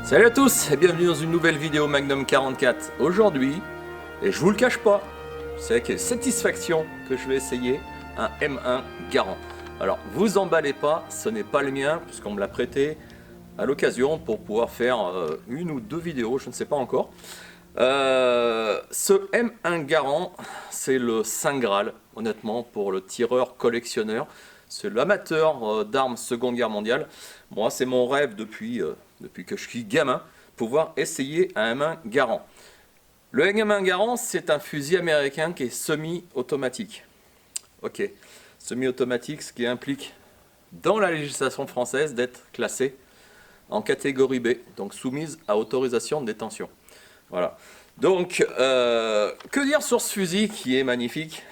Salut à tous et bienvenue dans une nouvelle vidéo Magnum 44. Aujourd'hui, et je vous le cache pas, c'est avec satisfaction que je vais essayer un M1 Garand. Alors vous emballez pas, ce n'est pas le mien puisqu'on me l'a prêté à l'occasion pour pouvoir faire une ou deux vidéos, je ne sais pas encore. Ce M1 Garand, c'est le Saint Graal, honnêtement, pour le tireur collectionneur. C'est l'amateur d'armes Seconde Guerre mondiale. Moi, c'est mon rêve depuis que je suis gamin, pouvoir essayer un M1 Garand. Le M1 Garand, c'est un fusil américain qui est semi-automatique. Ok, semi-automatique, ce qui implique dans la législation française d'être classé en catégorie B, donc soumise à autorisation de détention. Voilà. Donc, que dire sur ce fusil qui est magnifique?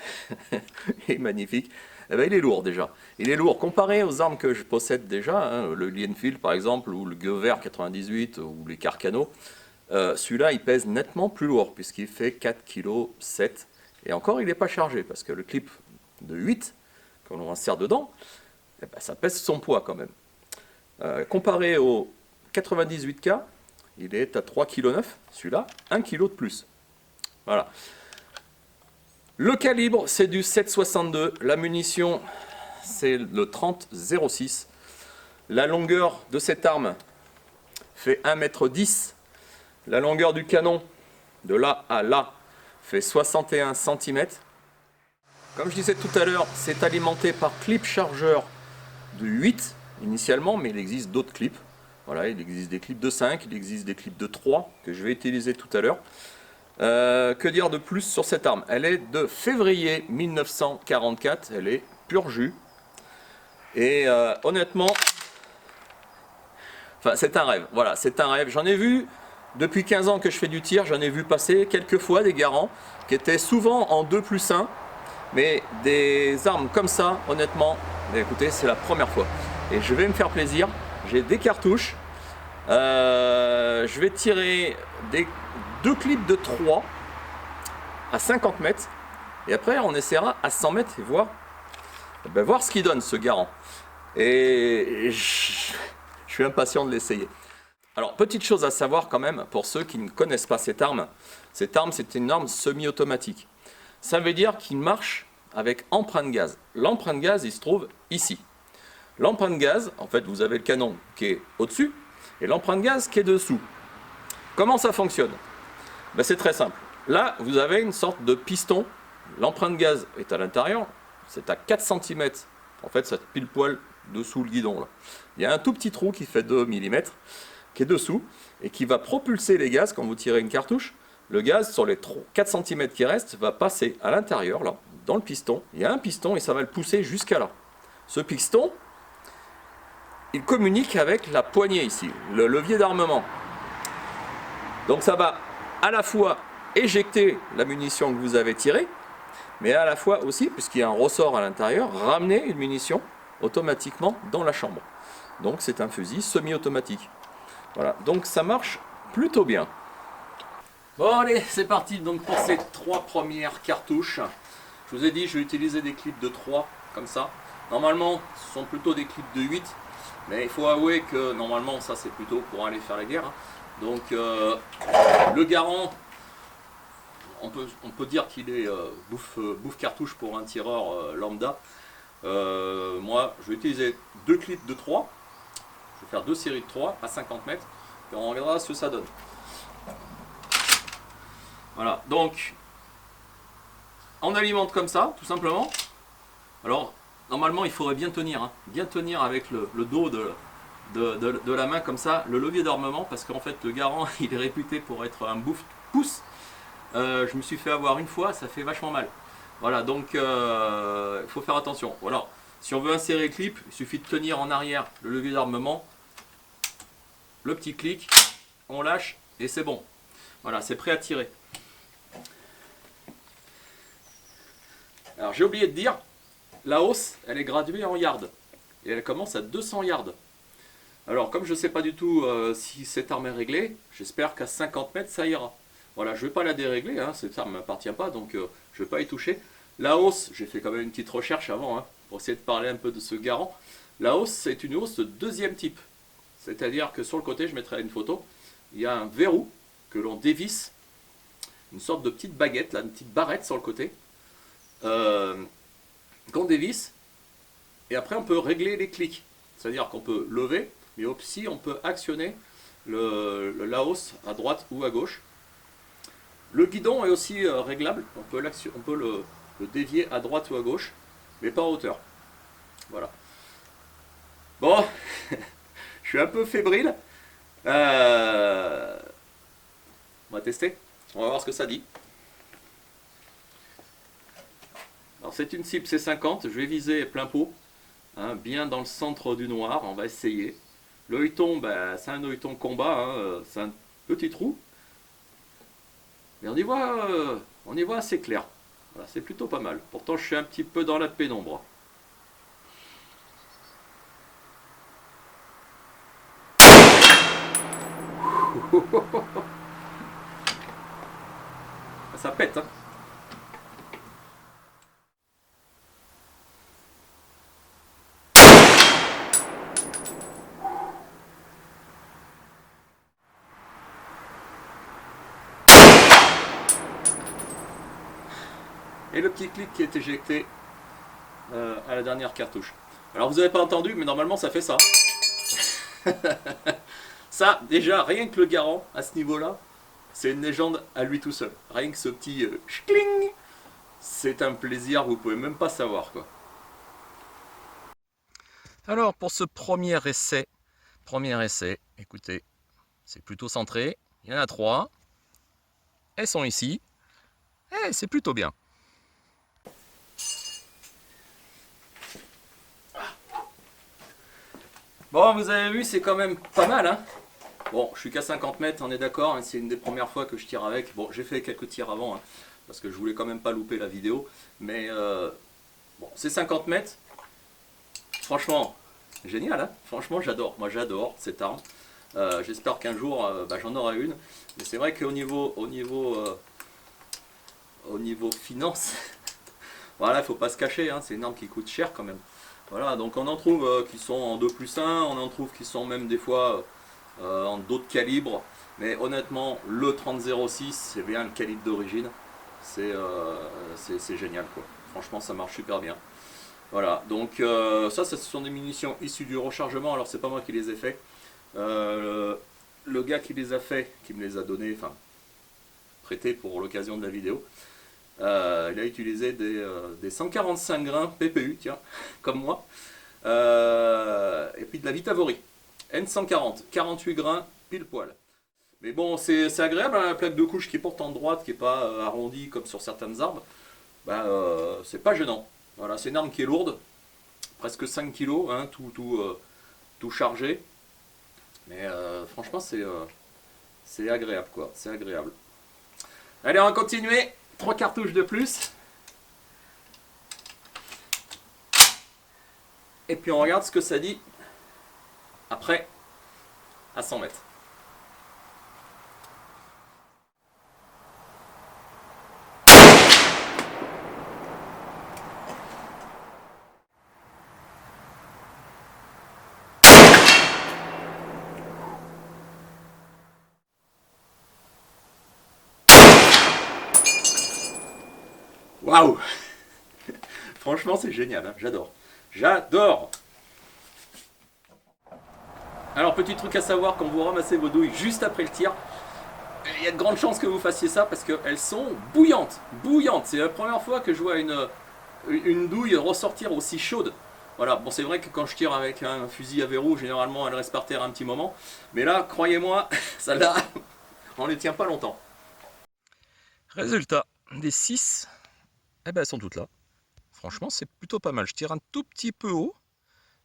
Il est magnifique. Eh ben, il est lourd déjà. Il est lourd comparé aux armes que je possède déjà, hein, le Lee Enfield par exemple, ou le Gewehr 98, ou les Carcano. Celui-là, il pèse nettement plus lourd, puisqu'il fait 4,7 kg. Et encore, il n'est pas chargé, parce que le clip de 8, quand on insère dedans, eh ben, ça pèse son poids quand même. Comparé au 98K, il est à 3,9 kg, celui-là, 1 kg de plus. Voilà. Le calibre, c'est du 7,62. La munition, c'est le 30,06. La longueur de cette arme fait 1,10 m. La longueur du canon, de là à là, fait 61 cm. Comme je disais tout à l'heure, c'est alimenté par clip chargeur de 8 initialement, mais il existe d'autres clips. Voilà, il existe des clips de 5, il existe des clips de 3 que je vais utiliser tout à l'heure. Que dire de plus sur cette arme? Elle est de février 1944, elle est pur jus. Et honnêtement, enfin, c'est un rêve. Voilà, c'est un rêve. J'en ai vu, depuis 15 ans que je fais du tir, j'en ai vu passer quelques fois des Garands qui étaient souvent en 2+1. Mais des armes comme ça, honnêtement, écoutez, c'est la première fois. Et je vais me faire plaisir. J'ai des cartouches. Je vais tirer deux clips de 3 à 50 mètres. Et après, on essaiera à 100 mètres et voir ce qu'il donne, ce Garand. Et je suis impatient de l'essayer. Alors, petite chose à savoir quand même, pour ceux qui ne connaissent pas cette arme, c'est une arme semi-automatique. Ça veut dire qu'il marche avec empreinte gaz. L'empreinte gaz, il se trouve ici. L'empreinte gaz, en fait, vous avez le canon qui est au-dessus et l'empreinte gaz qui est dessous. Comment ça fonctionne? Ben, c'est très simple. Là, vous avez une sorte de piston. L'empreinte gaz est à l'intérieur. C'est à 4 cm. En fait, c'est pile poil dessous le guidon. Là. Il y a un tout petit trou qui fait 2 mm qui est dessous et qui va propulser les gaz quand vous tirez une cartouche. Le gaz, sur les 4 cm qui restent, va passer à l'intérieur, là, dans le piston. Il y a un piston et ça va le pousser jusqu'à là. Ce piston, il communique avec la poignée ici, le levier d'armement. Donc ça va à la fois éjecter la munition que vous avez tirée, mais à la fois aussi, puisqu'il y a un ressort à l'intérieur, ramener une munition automatiquement dans la chambre. Donc c'est un fusil semi-automatique. Voilà, donc ça marche plutôt bien. Bon allez, c'est parti donc pour ces 3 premières cartouches. Je vous ai dit, je vais utiliser des clips de 3, comme ça. Normalement, ce sont plutôt des clips de 8, mais il faut avouer que normalement, ça c'est plutôt pour aller faire la guerre. Donc, le Garand, on peut dire qu'il est bouffe cartouche pour un tireur lambda. Moi, je vais utiliser 2 clips de 3. Je vais faire 2 séries de 3 à 50 mètres, et on regardera ce que ça donne. Voilà, donc on alimente comme ça, tout simplement. Alors, normalement, il faudrait bien tenir avec le dos de la main comme ça, le levier d'armement, parce qu'en fait, le Garand, il est réputé pour être un bouffe-pouce. Je me suis fait avoir une fois, ça fait vachement mal. Voilà, donc il faut faire attention. Voilà, si on veut insérer le clip, il suffit de tenir en arrière le levier d'armement, le petit clic, on lâche et c'est bon. Voilà, c'est prêt à tirer. Alors j'ai oublié de dire, la hausse, elle est graduée en yards. Et elle commence à 200 yards. Alors comme je ne sais pas du tout si cette arme est réglée, j'espère qu'à 50 mètres ça ira. Voilà, je ne vais pas la dérégler, hein, cette arme ne m'appartient pas, donc je ne vais pas y toucher. La hausse, j'ai fait quand même une petite recherche avant, hein, pour essayer de parler un peu de ce Garand. La hausse, c'est une hausse de 2e type. C'est-à-dire que sur le côté, je mettrai une photo. il y a un verrou que l'on dévisse, une sorte de petite baguette, là, une petite barrette sur le côté, qu'on dévisse, et après on peut régler les clics. C'est-à-dire qu'on peut lever, mais aussi on peut actionner la hausse à droite ou à gauche. Le guidon est aussi réglable, on peut le dévier à droite ou à gauche, mais pas en hauteur. Voilà. Bon, je suis un peu fébrile. On va tester, on va voir ce que ça dit. Alors c'est une cible C50, je vais viser plein pot, hein, bien dans le centre du noir, on va essayer. Le œilleton, ben, c'est un œilleton combat, hein, c'est un petit trou. Mais on y voit assez clair. Voilà, c'est plutôt pas mal. Pourtant je suis un petit peu dans la pénombre. Ça pète, hein. Et le petit clic qui est éjecté à la dernière cartouche. Alors vous n'avez pas entendu, mais normalement ça fait ça. Ça, déjà, rien que le garant, à ce niveau-là, c'est une légende à lui tout seul. Rien que ce petit schling, c'est un plaisir, vous pouvez même pas savoir, quoi. Alors, pour ce premier essai, écoutez, c'est plutôt centré. Il y en a 3. Elles sont ici. Et c'est plutôt bien. Bon, vous avez vu, c'est quand même pas mal, hein. Bon, je suis qu'à 50 mètres, on est d'accord, hein, c'est une des premières fois que je tire avec. Bon, j'ai fait quelques tirs avant, hein, parce que je voulais quand même pas louper la vidéo. Mais bon, c'est 50 mètres. Franchement, génial, hein. Franchement, j'adore. Moi, j'adore cette arme. J'espère qu'un jour, bah, j'en aurai une. Mais c'est vrai qu'au niveau finance, voilà, il faut pas se cacher, hein, c'est une arme qui coûte cher quand même. Voilà, donc on en trouve qui sont en 2+1, on en trouve qui sont même des fois en d'autres calibres. Mais honnêtement, le 30-06, c'est bien le calibre d'origine. C'est génial, quoi. Franchement, ça marche super bien. Voilà, donc ça, ce sont des munitions issues du rechargement. Alors, c'est pas moi qui les ai fait. Le gars qui les a fait, qui me les a donnés, enfin, prêtés pour l'occasion de la vidéo, il a utilisé des 145 grains PPU, tiens, comme moi, et puis de la Vitavori N140, 48 grains, pile poil. Mais bon, c'est agréable, hein, la plaque de couche qui porte en droite, qui n'est pas arrondie comme sur certaines armes, bah, c'est pas gênant. Voilà, c'est une arme qui est lourde, presque 5 kg, hein, tout chargé. Mais franchement, c'est agréable, quoi, c'est agréable. Allez, on va continuer. 3 cartouches de plus. Et puis on regarde ce que ça dit après à 100 mètres. Waouh. Franchement, c'est génial, hein, j'adore. J'adore. Alors, petit truc à savoir, quand vous ramassez vos douilles juste après le tir, il y a de grandes chances que vous fassiez ça parce qu'elles sont bouillantes. Bouillantes. C'est la première fois que je vois une douille ressortir aussi chaude. Voilà, bon, c'est vrai que quand je tire avec un fusil à verrou, généralement elle reste par terre un petit moment. Mais là, croyez-moi, celle-là, on ne les tient pas longtemps. Résultat, des 6, eh ben, elles sont toutes là. Franchement, c'est plutôt pas mal. Je tire un tout petit peu haut.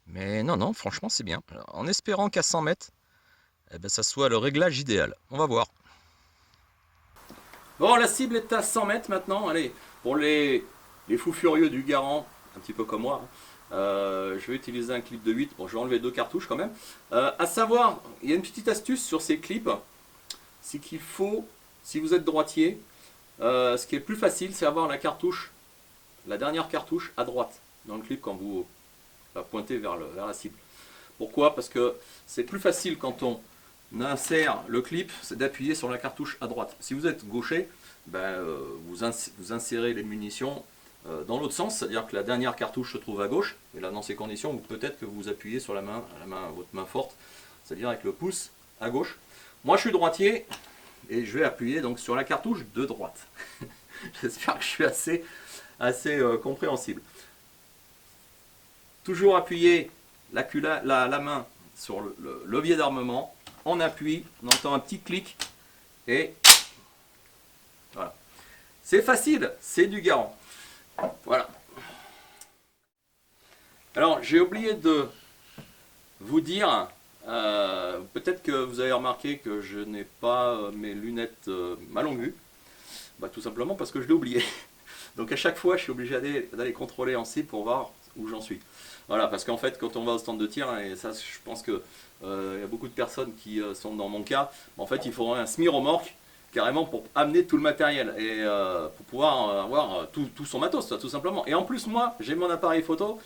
Mais non, franchement, c'est bien. Alors, en espérant qu'à 100 mètres, eh ben, ça soit le réglage idéal. On va voir. Bon, la cible est à 100 mètres maintenant. Allez, pour les fous furieux du Garand, un petit peu comme moi, je vais utiliser un clip de 8. Bon, je vais enlever 2 cartouches quand même. À savoir, il y a une petite astuce sur ces clips. C'est qu'il faut, si vous êtes droitier, ce qui est plus facile, c'est avoir la cartouche, la dernière cartouche à droite dans le clip quand vous la pointez vers la cible. Pourquoi? Parce que c'est plus facile quand on insère le clip, c'est d'appuyer sur la cartouche à droite. Si vous êtes gaucher, vous insérez les munitions dans l'autre sens, c'est-à-dire que la dernière cartouche se trouve à gauche, et là dans ces conditions, peut-être que vous appuyez sur votre main forte, c'est-à-dire avec le pouce à gauche. Moi je suis droitier, et je vais appuyer donc sur la cartouche de droite. J'espère que je suis assez compréhensible. Toujours appuyer la main sur le levier d'armement, on appuie, on entend un petit clic, et voilà. C'est facile, c'est du Garand. Voilà. Alors, j'ai oublié de vous dire, peut-être que vous avez remarqué que je n'ai pas mes lunettes ma longue vue. Tout simplement parce que je l'ai oublié. Donc à chaque fois, je suis obligé d'aller contrôler en cible pour voir où j'en suis. Voilà, parce qu'en fait, quand on va au stand de tir, et ça, je pense que y a beaucoup de personnes qui sont dans mon cas, en fait, il faudrait un semi-remorque carrément pour amener tout le matériel et pour pouvoir avoir tout son matos, tout simplement. Et en plus, moi, j'ai mon appareil photo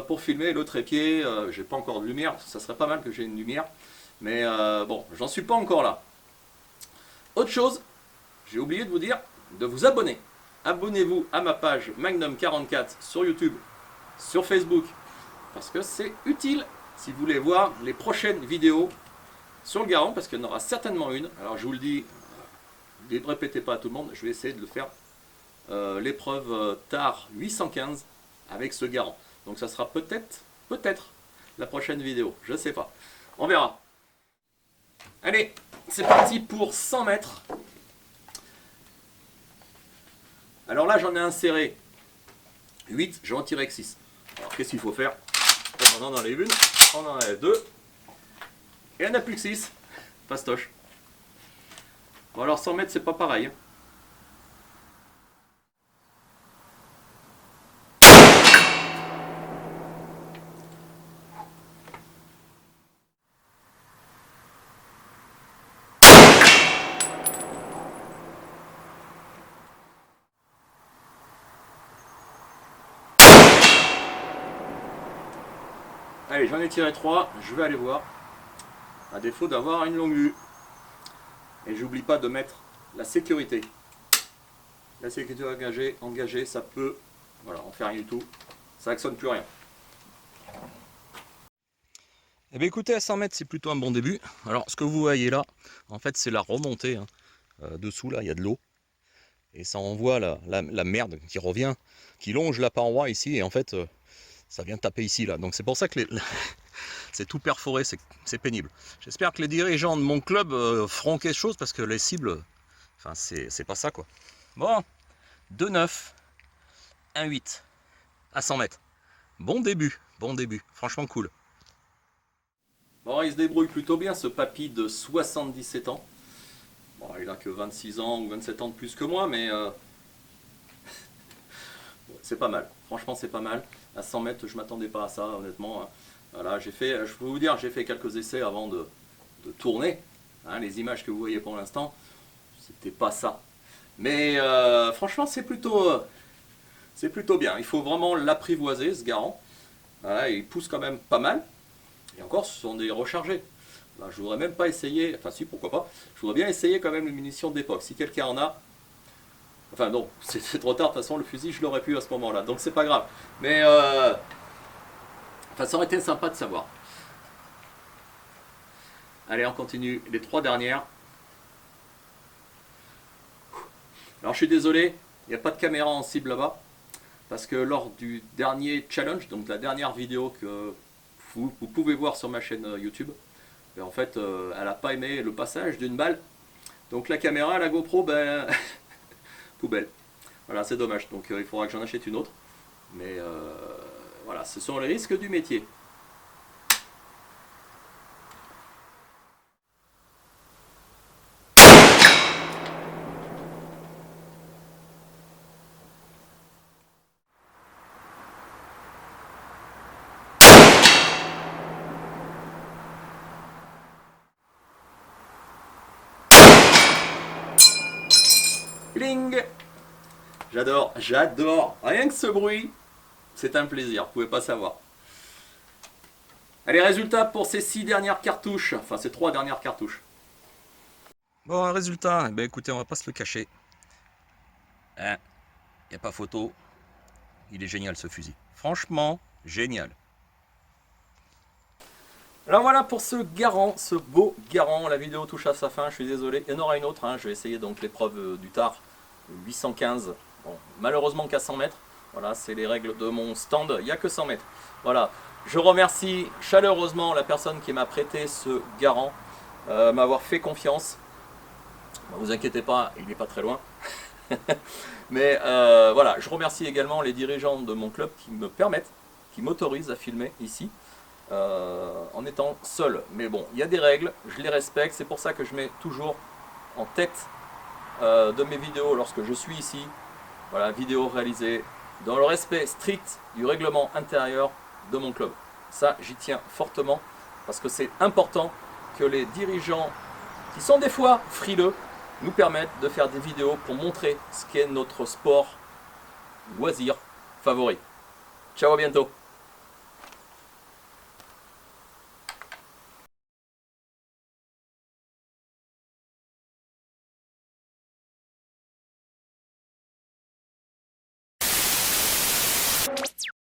pour filmer le trépied. J'ai pas encore de lumière, ça serait pas mal que j'ai une lumière, mais bon, j'en suis pas encore là. Autre chose, j'ai oublié de vous dire de vous abonner. Abonnez-vous à ma page Magnum 44 sur YouTube, sur Facebook, parce que c'est utile si vous voulez voir les prochaines vidéos sur le Garand, parce qu'il y en aura certainement une. Alors je vous le dis, ne répétez pas à tout le monde, je vais essayer de le faire l'épreuve TAR 815 avec ce Garand. Donc ça sera peut-être la prochaine vidéo, je ne sais pas. On verra. Allez, c'est parti pour 100 mètres. Alors là, j'en ai inséré 8, j'en en tiré que 6. Alors qu'est-ce qu'il faut faire? On en enlève une, on en enlève 2, et on n'a plus que 6. Fastoche. Bon alors 100 mètres, c'est pas pareil. Allez, j'en ai tiré 3, je vais aller voir, à défaut d'avoir une longue vue. Et j'oublie pas de mettre la sécurité. La sécurité engagée, ça peut, voilà, on fait rien du tout, ça actionne plus rien. Eh bien écoutez, à 100 mètres, c'est plutôt un bon début. Alors ce que vous voyez là, en fait c'est la remontée. Dessous là, il y a de l'eau. Et ça envoie la merde qui revient, qui longe la paroi ici, et en fait... ça vient taper ici là, donc c'est pour ça que c'est tout perforé, c'est pénible. J'espère que les dirigeants de mon club feront quelque chose, parce que les cibles, enfin c'est pas ça quoi. Bon, 2,9, 1,8 à 100 mètres. Bon début, franchement cool. Bon, il se débrouille plutôt bien ce papy de 77 ans. Bon, il a que 26 ans ou 27 ans de plus que moi, mais c'est pas mal, franchement c'est pas mal. À 100 mètres, je m'attendais pas à ça, honnêtement. Voilà, je peux vous dire, j'ai fait quelques essais avant de tourner. Les images que vous voyez pour l'instant, c'était pas ça. Mais franchement, c'est plutôt bien. Il faut vraiment l'apprivoiser, ce Garand. Voilà, il pousse quand même pas mal. Et encore, ce sont des rechargés. Je voudrais même pas essayer, enfin si, pourquoi pas. Je voudrais bien essayer quand même les munitions d'époque. Si quelqu'un en a, enfin non, c'est trop tard, de toute façon le fusil je l'aurais pu à ce moment-là, donc c'est pas grave. Mais enfin, ça aurait été sympa de savoir. Allez, on continue, les 3 dernières. Alors je suis désolé, il n'y a pas de caméra en cible là-bas, parce que lors du dernier challenge, donc la dernière vidéo que vous pouvez voir sur ma chaîne YouTube, en fait elle n'a pas aimé le passage d'une balle. Donc la caméra, la GoPro, poubelle. Voilà, c'est dommage, donc il faudra que j'en achète une autre. Mais voilà, ce sont les risques du métier. Cling! J'adore. Rien que ce bruit, c'est un plaisir, vous pouvez pas savoir. Allez, résultat pour ces 6 dernières cartouches, enfin ces 3 dernières cartouches. Bon, un résultat, eh ben, écoutez, on va pas se le cacher. Hein, y a pas photo. Il est génial ce fusil. Franchement, génial. Alors voilà pour ce Garand, ce beau Garand. La vidéo touche à sa fin, je suis désolé. Il y en aura une autre, hein. Je vais essayer donc l'épreuve du tard 815. Bon, malheureusement qu'à 100 mètres. Voilà, c'est les règles de mon stand, il n'y a que 100 mètres. Voilà, je remercie chaleureusement la personne qui m'a prêté ce Garand, m'avoir fait confiance. Ne vous inquiétez pas, il n'est pas très loin. Mais voilà, je remercie également les dirigeants de mon club qui me permettent, qui m'autorisent à filmer ici. En étant seul. Mais bon, il y a des règles, je les respecte, c'est pour ça que je mets toujours en tête de mes vidéos lorsque je suis ici. Voilà, vidéo réalisée dans le respect strict du règlement intérieur de mon club. Ça, j'y tiens fortement parce que c'est important que les dirigeants qui sont des fois frileux nous permettent de faire des vidéos pour montrer ce qu'est notre sport loisir favori. Ciao, à bientôt.